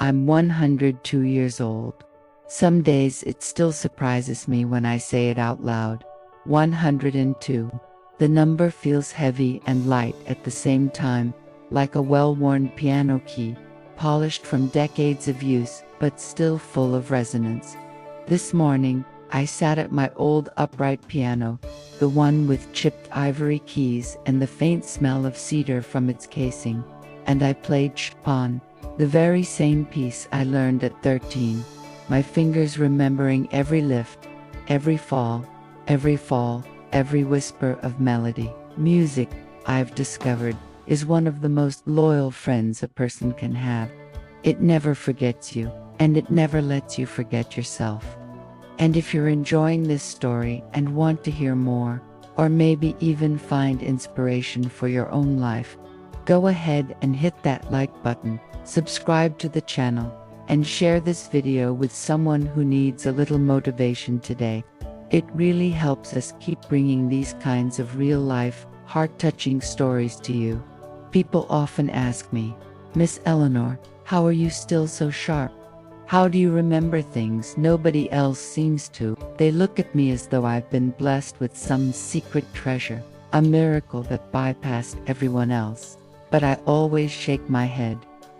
I'm 102 years old. Some days it still surprises me when I say it out loud. 102. The number feels heavy and light at the same time, like a well-worn piano key, polished from decades of use, but still full of resonance. This morning, I sat at my old upright piano, the one with chipped ivory keys and the faint smell of cedar from its casing, and I played Chopin, the very same piece I learned at 13, my fingers remembering every lift, every fall, every whisper of melody. Music, I've discovered, is one of the most loyal friends a person can have. It never forgets you, and it never lets you forget yourself. And if you're enjoying this story and want to hear more, or maybe even find inspiration for your own life, go ahead and hit that like button, subscribe to the channel, and share this video with someone who needs a little motivation today. It really helps us keep bringing these kinds of real-life, heart-touching stories to you. People often ask me, "Miss Eleanor, how are you still so sharp? How do you remember things nobody else seems to?" They look at me as though I've been blessed with some secret treasure, a miracle that bypassed everyone else. But I always shake my head.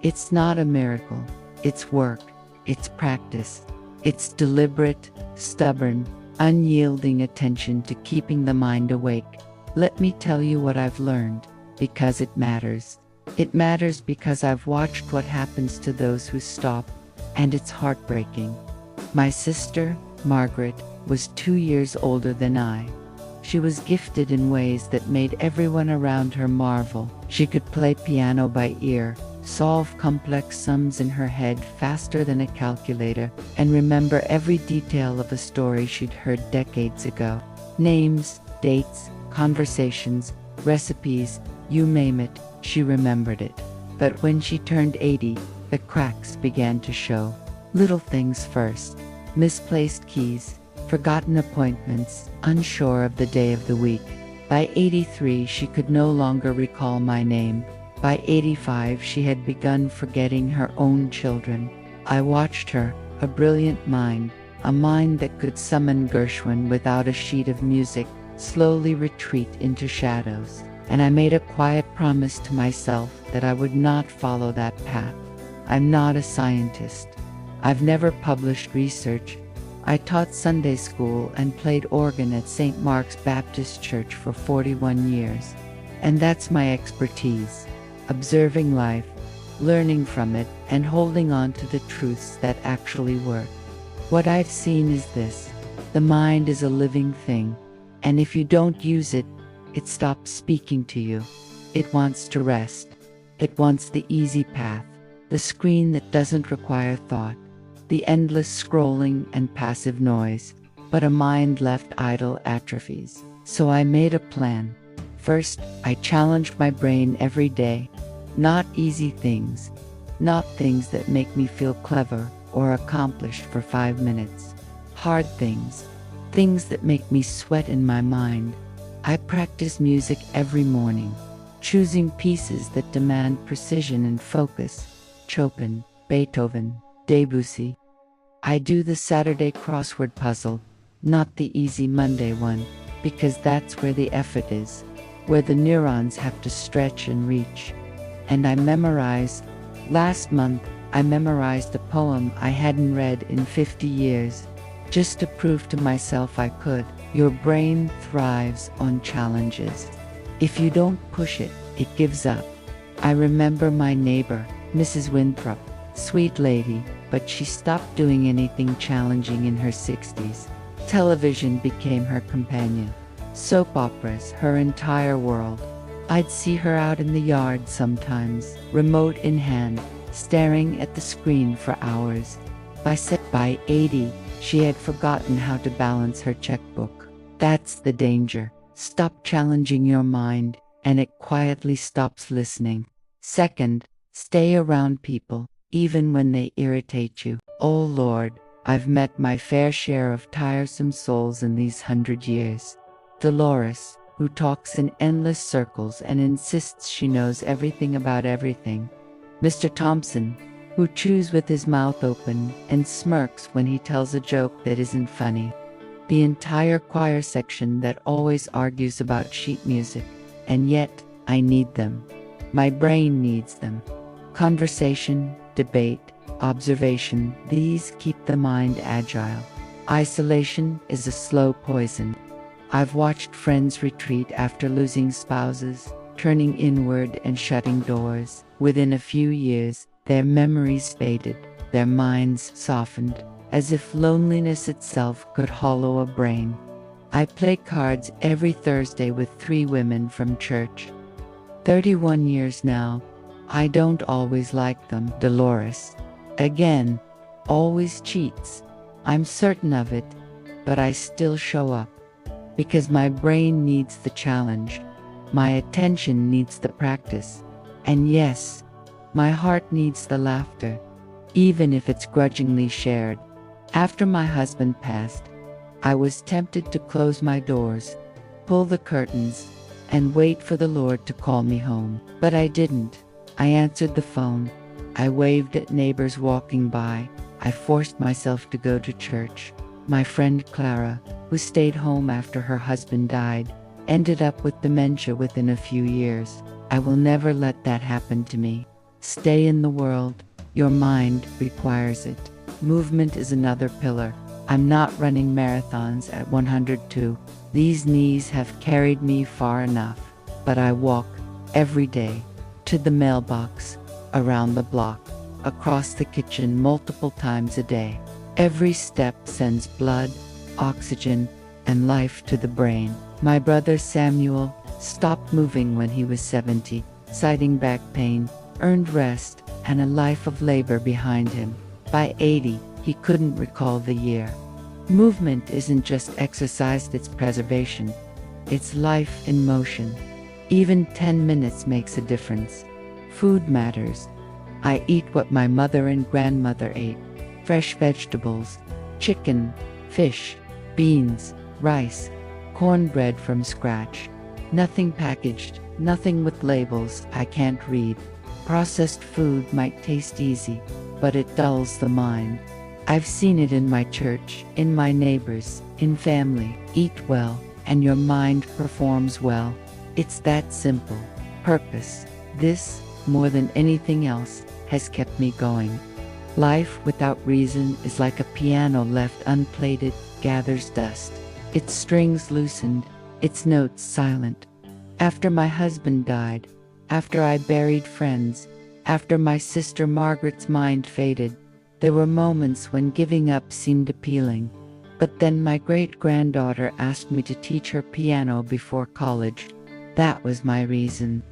It's not a miracle. It's work. It's practice. It's deliberate, stubborn, unyielding attention to keeping the mind awake. Let me tell you what I've learned, because it matters. It matters because I've watched what happens to those who stop, and it's heartbreaking. My sister, Margaret, was 2 years older than I. She was gifted in ways that made everyone around her marvel. She could play piano by ear, solve complex sums in her head faster than a calculator, and remember every detail of a story she'd heard decades ago. Names, dates, conversations, recipes, you name it, she remembered it. But when she turned 80, the cracks began to show. Little things first. Misplaced keys, forgotten appointments, unsure of the day of the week. By 83, she could no longer recall my name. By 85, she had begun forgetting her own children. I watched her, a brilliant mind, a mind that could summon Gershwin without a sheet of music, slowly retreat into shadows. And I made a quiet promise to myself that I would not follow that path. I'm not a scientist. I've never published research. I taught Sunday school and played organ at St. Mark's Baptist Church for 41 years. And that's my expertise. Observing life, learning from it, and holding on to the truths that actually work. What I've seen is this: the mind is a living thing, and if you don't use it, it stops speaking to you. It wants to rest. It wants the easy path, the screen that doesn't require thought, the endless scrolling and passive noise. But a mind left idle atrophies. So I made a plan. First, I challenged my brain every day. Not easy things, not things that make me feel clever or accomplished for 5 minutes. Hard things, things that make me sweat in my mind. I practice music every morning, choosing pieces that demand precision and focus. Chopin, Beethoven, Debussy. I do the Saturday crossword puzzle, not the easy Monday one, because that's where the effort is, where the neurons have to stretch and reach. And I memorize. Last month, I memorized a poem I hadn't read in 50 years, just to prove to myself I could. Your brain thrives on challenges. If you don't push it, it gives up. I remember my neighbor, Mrs. Winthrop, sweet lady, but she stopped doing anything challenging in her 60s. Television became her companion. Soap operas, her entire world. I'd see her out in the yard sometimes, remote in hand, staring at the screen for hours. By 80, she had forgotten how to balance her checkbook. That's the danger. Stop challenging your mind, and it quietly stops listening. Second, stay around people, even when they irritate you. Oh Lord, I've met my fair share of tiresome souls in these 100 years. Dolores, who talks in endless circles and insists she knows everything about everything. Mr. Thompson, who chews with his mouth open and smirks when he tells a joke that isn't funny. The entire choir section that always argues about sheet music, and yet I need them. My brain needs them. Conversation, debate, observation, these keep the mind agile. Isolation is a slow poison. I've watched friends retreat after losing spouses, turning inward and shutting doors. Within a few years, their memories faded, their minds softened, as if loneliness itself could hollow a brain. I play cards every Thursday with 3 women from church. 31 years now. I don't always like them. Dolores. Again, always cheats. I'm certain of it, but I still show up. Because my brain needs the challenge. My attention needs the practice. And yes, my heart needs the laughter, even if it's grudgingly shared. After my husband passed, I was tempted to close my doors, pull the curtains, and wait for the Lord to call me home. But I didn't. I answered the phone. I waved at neighbors walking by. I forced myself to go to church. My friend Clara, who stayed home after her husband died, ended up with dementia within a few years. I will never let that happen to me. Stay in the world. Your mind requires it. Movement is another pillar. I'm not running marathons at 102. These knees have carried me far enough, but I walk every day to the mailbox, around the block, across the kitchen multiple times a day. Every step sends blood, oxygen, and life to the brain. My brother Samuel stopped moving when he was 70, citing back pain, earned rest, and a life of labor behind him. By 80, he couldn't recall the year. Movement isn't just exercise, it's preservation. It's life in motion. Even 10 minutes makes a difference. Food matters. I eat what my mother and grandmother ate. Fresh vegetables, chicken, fish, beans, rice, cornbread from scratch. Nothing packaged, nothing with labels I can't read. Processed food might taste easy, but it dulls the mind. I've seen it in my church, in my neighbors, in family. Eat well, and your mind performs well. It's that simple. Purpose. This, more than anything else, has kept me going. Life without reason is like a piano left unplated, gathers dust. Its strings loosened, its notes silent. After my husband died, after I buried friends, after my sister Margaret's mind faded, there were moments when giving up seemed appealing. But then my great-granddaughter asked me to teach her piano before college. That was my reason.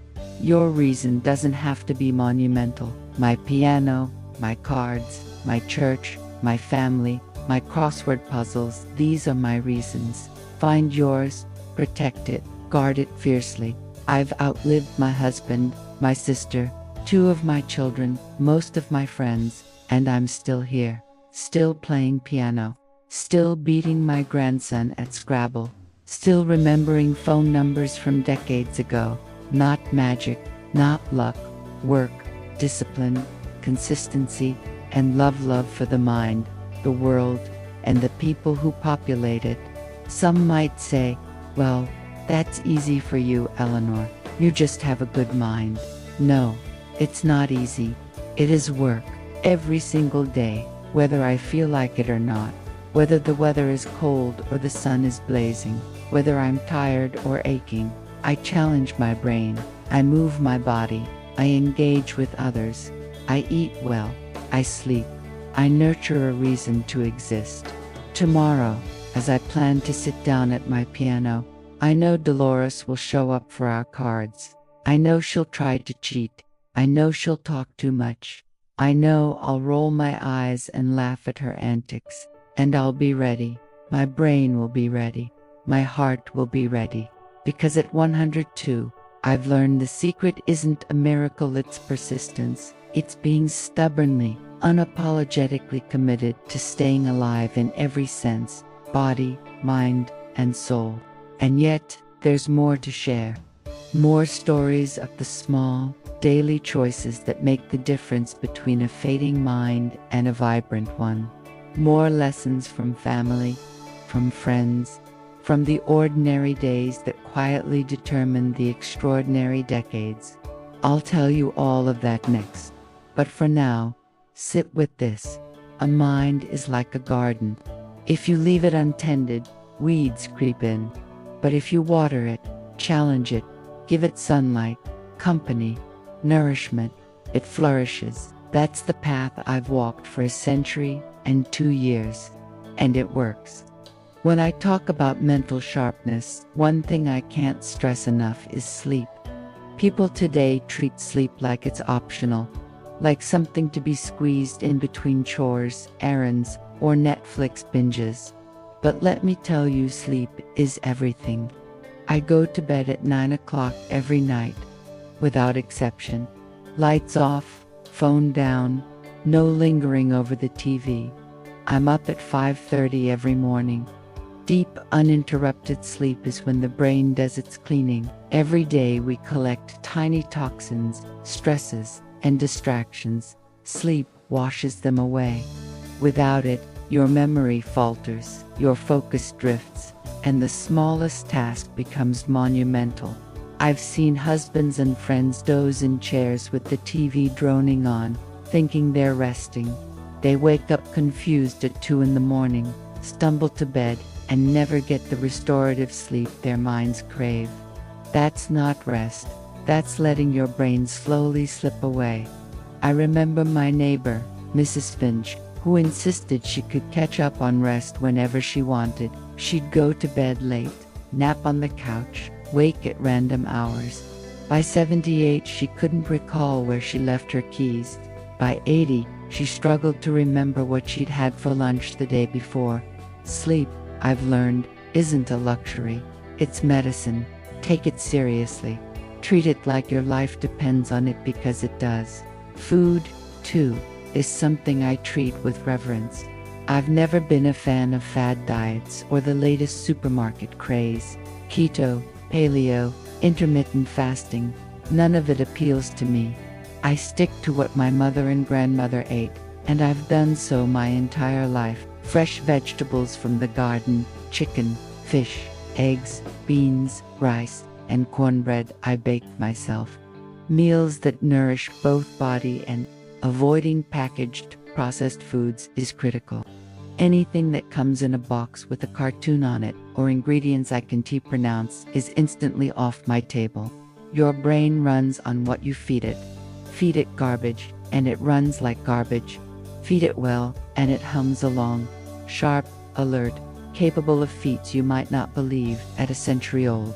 Your reason doesn't have to be monumental. My piano, my cards, my church, my family, my crossword puzzles, these are my reasons. Find yours, protect it, guard it fiercely. I've outlived my husband, my sister, 2 of my children, most of my friends, and I'm still here, still playing piano, still beating my grandson at Scrabble, still remembering phone numbers from decades ago. Not magic, not luck, work, discipline, consistency, and love for the mind, the world, and the people who populate it. Some might say, well, that's easy for you, Eleanor. You just have a good mind. No, it's not easy. It is work, every single day, whether I feel like it or not, whether the weather is cold or the sun is blazing, whether I'm tired or aching. I challenge my brain. I move my body. I engage with others. I eat well. I sleep. I nurture a reason to exist. Tomorrow, as I plan to sit down at my piano, I know Dolores will show up for our cards. I know she'll try to cheat. I know she'll talk too much. I know I'll roll my eyes and laugh at her antics. And I'll be ready. My brain will be ready. My heart will be ready. Because at 102, I've learned the secret isn't a miracle, it's persistence. It's being stubbornly, unapologetically committed to staying alive in every sense, body, mind, and soul. And yet, there's more to share. More stories of the small, daily choices that make the difference between a fading mind and a vibrant one. More lessons from family, from friends, from the ordinary days that quietly determine the extraordinary decades. I'll tell you all of that next. But for now, sit with this. A mind is like a garden. If you leave it untended, weeds creep in. But if you water it, challenge it, give it sunlight, company, nourishment, it flourishes. That's the path I've walked for a century and 2 years. And it works. When I talk about mental sharpness, one thing I can't stress enough is sleep. People today treat sleep like it's optional, like something to be squeezed in between chores, errands, or Netflix binges. But let me tell you, sleep is everything. I go to bed at 9 o'clock every night, without exception. Lights off, phone down, no lingering over the TV. I'm up at 5:30 every morning. Deep, uninterrupted sleep is when the brain does its cleaning. Every day we collect tiny toxins, stresses, and distractions. Sleep washes them away. Without it, your memory falters, your focus drifts, and the smallest task becomes monumental. I've seen husbands and friends doze in chairs with the TV droning on, thinking they're resting. They wake up confused at 2 in the morning, stumble to bed, and never get the restorative sleep their minds crave. That's not rest. That's letting your brain slowly slip away. I remember my neighbor, Mrs. Finch, who insisted she could catch up on rest whenever she wanted. She'd go to bed late, nap on the couch, wake at random hours. By 78, she couldn't recall where she left her keys. By 80, she struggled to remember what she'd had for lunch the day before. Sleep, I've learned, isn't a luxury. It's medicine. Take it seriously. Treat it like your life depends on it, because it does. Food, too, is something I treat with reverence. I've never been a fan of fad diets or the latest supermarket craze. Keto, paleo, intermittent fasting, none of it appeals to me. I stick to what my mother and grandmother ate, and I've done so my entire life. Fresh vegetables from the garden, chicken, fish, eggs, beans, rice, and cornbread I baked myself. Meals that nourish both body and avoiding packaged, processed foods is critical. Anything that comes in a box with a cartoon on it or ingredients I can't pronounce is instantly off my table. Your brain runs on what you feed it. Feed it garbage, and it runs like garbage. Feed it well, and it hums along. Sharp, alert, capable of feats you might not believe at a century old.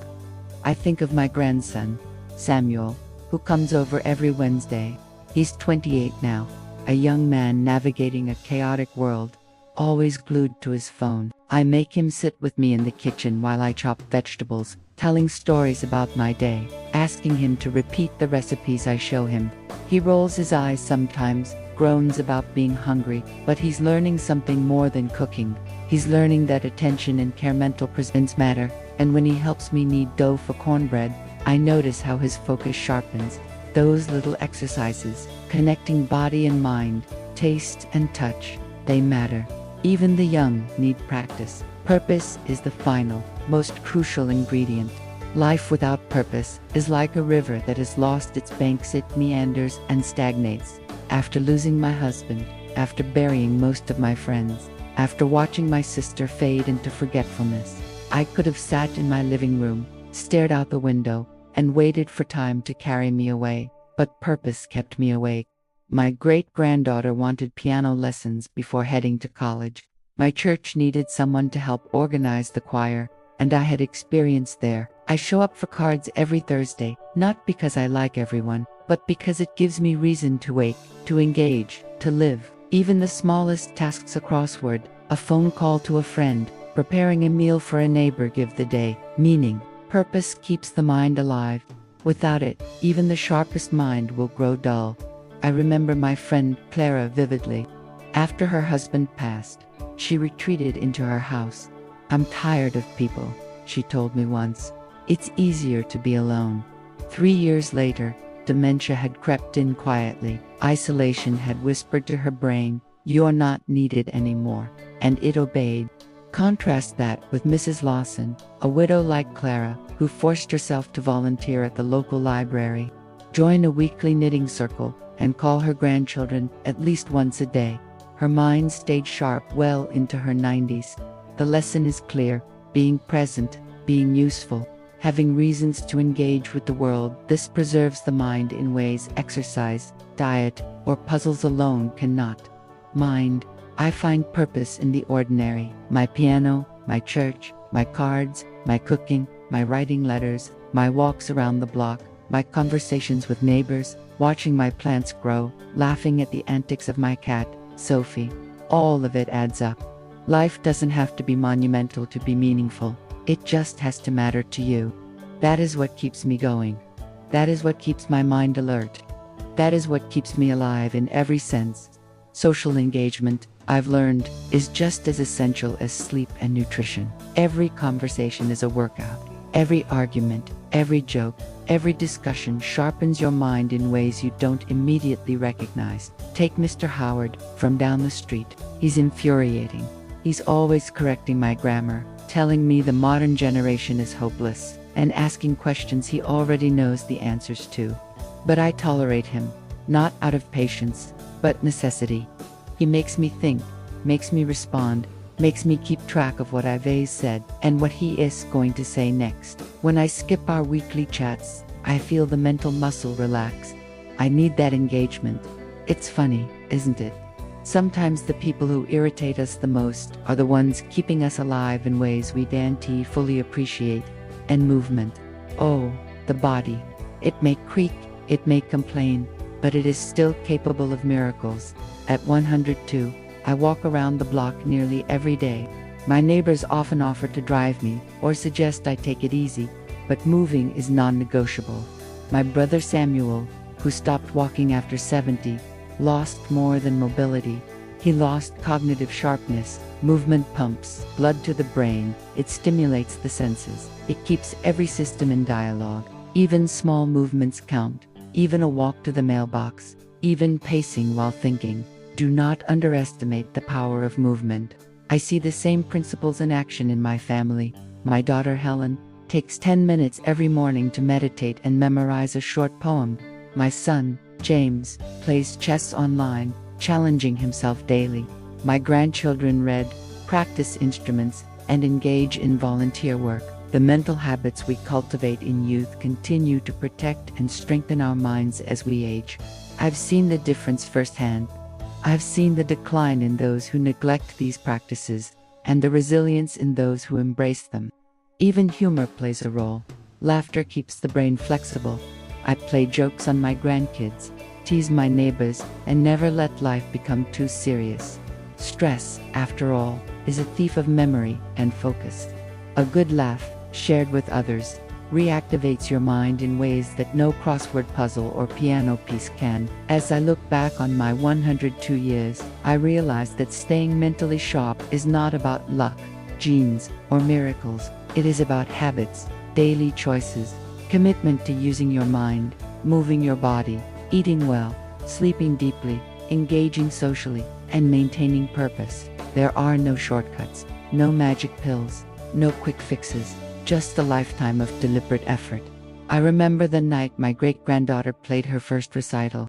I think of my grandson, Samuel, who comes over every Wednesday. He's 28 now, a young man navigating a chaotic world, always glued to his phone. I make him sit with me in the kitchen while I chop vegetables, telling stories about my day, asking him to repeat the recipes I show him. He rolls his eyes sometimes, groans about being hungry, but he's learning something more than cooking. He's learning that attention and care, mental presence matter, and when he helps me knead dough for cornbread, I notice how his focus sharpens. Those little exercises, connecting body and mind, taste and touch, they matter. Even the young need practice. Purpose is the final, most crucial ingredient. Life without purpose is like a river that has lost its banks. It meanders and stagnates. After losing my husband, after burying most of my friends, after watching my sister fade into forgetfulness, I could have sat in my living room, stared out the window, and waited for time to carry me away, but purpose kept me awake. My great-granddaughter wanted piano lessons before heading to college. My church needed someone to help organize the choir, and I had experience there. I show up for cards every Thursday, not because I like everyone, but because it gives me reason to wake, to engage, to live. Even the smallest tasks, a crossword, a phone call to a friend, preparing a meal for a neighbor, give the day meaning. Purpose keeps the mind alive. Without it, even the sharpest mind will grow dull. I remember my friend Clara vividly. After her husband passed, she retreated into her house. "I'm tired of people," she told me once. "It's easier to be alone." 3 years later, dementia had crept in quietly. Isolation had whispered to her brain, "You're not needed anymore," and it obeyed. Contrast that with Mrs. Lawson, a widow like Clara, who forced herself to volunteer at the local library, join a weekly knitting circle, and call her grandchildren at least once a day. Her mind stayed sharp well into her 90s. The lesson is clear: being present, being useful, having reasons to engage with the world. This preserves the mind in ways exercise, diet, or puzzles alone cannot. Mind. I find purpose in the ordinary. My piano, my church, my cards, my cooking, my writing letters, my walks around the block, my conversations with neighbors, watching my plants grow, laughing at the antics of my cat, Sophie. All of it adds up. Life doesn't have to be monumental to be meaningful. It just has to matter to you. That is what keeps me going. That is what keeps my mind alert. That is what keeps me alive in every sense. Social engagement, I've learned, is just as essential as sleep and nutrition. Every conversation is a workout. Every argument, every joke, every discussion sharpens your mind in ways you don't immediately recognize. Take Mr. Howard from down the street. He's infuriating. He's always correcting my grammar, telling me the modern generation is hopeless, and asking questions he already knows the answers to. But I tolerate him, not out of patience, but necessity. He makes me think, makes me respond, makes me keep track of what I've said and what he is going to say next. When I skip our weekly chats, I feel the mental muscle relax. I need that engagement. It's funny, isn't it? Sometimes the people who irritate us the most are the ones keeping us alive in ways we can't fully appreciate. And movement. Oh, the body. It may creak, it may complain, but it is still capable of miracles. At 102, I walk around the block nearly every day. My neighbors often offer to drive me or suggest I take it easy, but moving is non-negotiable. My brother Samuel, who stopped walking after 70, lost more than mobility. He lost cognitive sharpness. Movement pumps blood to the brain. It stimulates the senses. It keeps every system in dialogue. Even small movements count. Even a walk to the mailbox. Even pacing while thinking. Do not underestimate the power of movement. I see the same principles in action in my family. My daughter Helen takes 10 minutes every morning to meditate and memorize a short poem. My son, James, plays chess online, challenging himself daily. My grandchildren read, practice instruments, and engage in volunteer work. The mental habits we cultivate in youth continue to protect and strengthen our minds as we age. I've seen the difference firsthand. I've seen the decline in those who neglect these practices, and the resilience in those who embrace them. Even humor plays a role. Laughter keeps the brain flexible. I play jokes on my grandkids, tease my neighbors, and never let life become too serious. Stress, after all, is a thief of memory and focus. A good laugh, shared with others, reactivates your mind in ways that no crossword puzzle or piano piece can. As I look back on my 102 years, I realize that staying mentally sharp is not about luck, genes, or miracles. It is about habits, daily choices, commitment to using your mind, moving your body, eating well, sleeping deeply, engaging socially, and maintaining purpose. There are no shortcuts, no magic pills, no quick fixes, just a lifetime of deliberate effort. I remember the night my great-granddaughter played her first recital.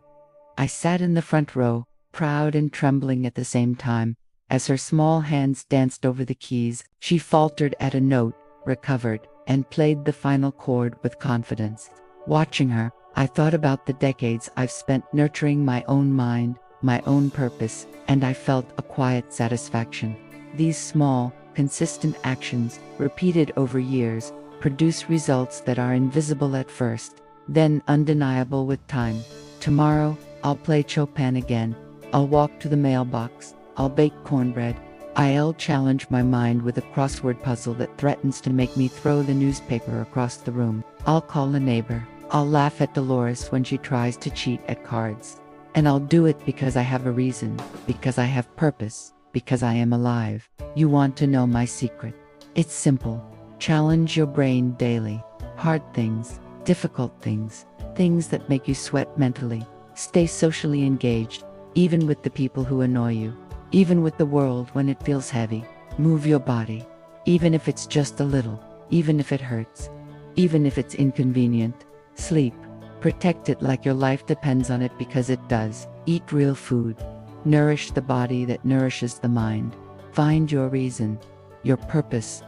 I sat in the front row, proud and trembling at the same time. As her small hands danced over the keys, she faltered at a note, recovered, and played the final chord with confidence. Watching her, I thought about the decades I've spent nurturing my own mind, my own purpose, and I felt a quiet satisfaction. These small, consistent actions, repeated over years, produce results that are invisible at first, then undeniable with time. Tomorrow, I'll play Chopin again. I'll walk to the mailbox. I'll bake cornbread. I'll challenge my mind with a crossword puzzle that threatens to make me throw the newspaper across the room. I'll call a neighbor. I'll laugh at Dolores when she tries to cheat at cards. And I'll do it because I have a reason, because I have purpose, because I am alive. You want to know my secret? It's simple. Challenge your brain daily. Hard things, difficult things, things that make you sweat mentally. Stay socially engaged, even with the people who annoy you, even with the world when it feels heavy. Move your body, even if it's just a little, even if it hurts, even if it's inconvenient. Sleep. Protect it like your life depends on it, because it does. Eat real food. Nourish the body that nourishes the mind. Find your reason, your purpose,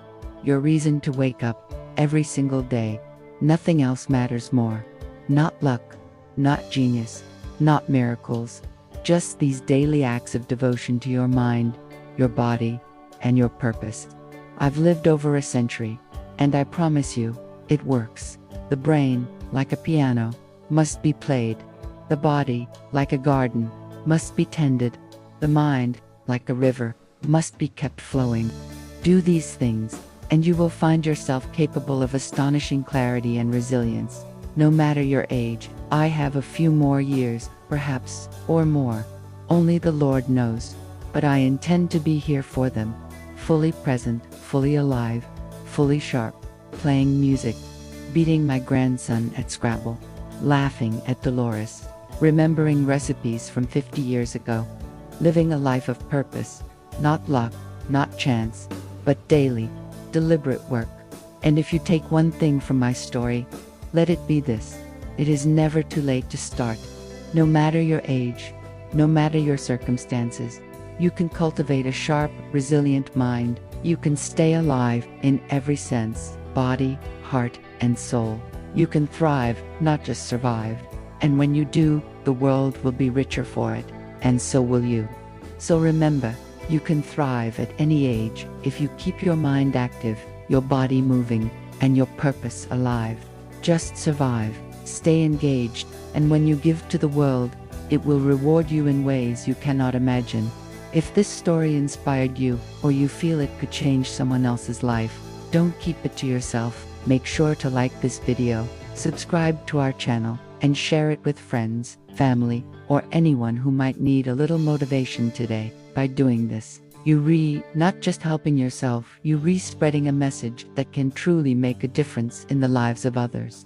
your reason to wake up every single day. Nothing else matters more. Not luck, not genius, not miracles. Just these daily acts of devotion to your mind, your body, and your purpose. I've lived over a century, and I promise you, it works. The brain, like a piano, must be played. The body, like a garden, must be tended. The mind, like a river, must be kept flowing. Do these things, and you will find yourself capable of astonishing clarity and resilience. No matter your age, I have a few more years, perhaps, or more. Only the Lord knows. But I intend to be here for them, fully present, fully alive, fully sharp, playing music, beating my grandson at Scrabble, laughing at Dolores, remembering recipes from 50 years ago, living a life of purpose, not luck, not chance, but daily, deliberate work. And if you take one thing from my story, let it be this: it is never too late to start. No matter your age, no matter your circumstances, you can cultivate a sharp, resilient mind. You can stay alive in every sense, body, heart, and soul. You can thrive, not just survive. And when you do, the world will be richer for it, and so will you. So remember, you can thrive at any age if you keep your mind active, your body moving, and your purpose alive. Just survive, stay engaged, and when you give to the world, it will reward you in ways you cannot imagine. If this story inspired you, or you feel it could change someone else's life, don't keep it to yourself. Make sure to like this video, subscribe to our channel, and share it with friends, family, or anyone who might need a little motivation today. By doing this, you not just helping yourself, you spreading a message that can truly make a difference in the lives of others.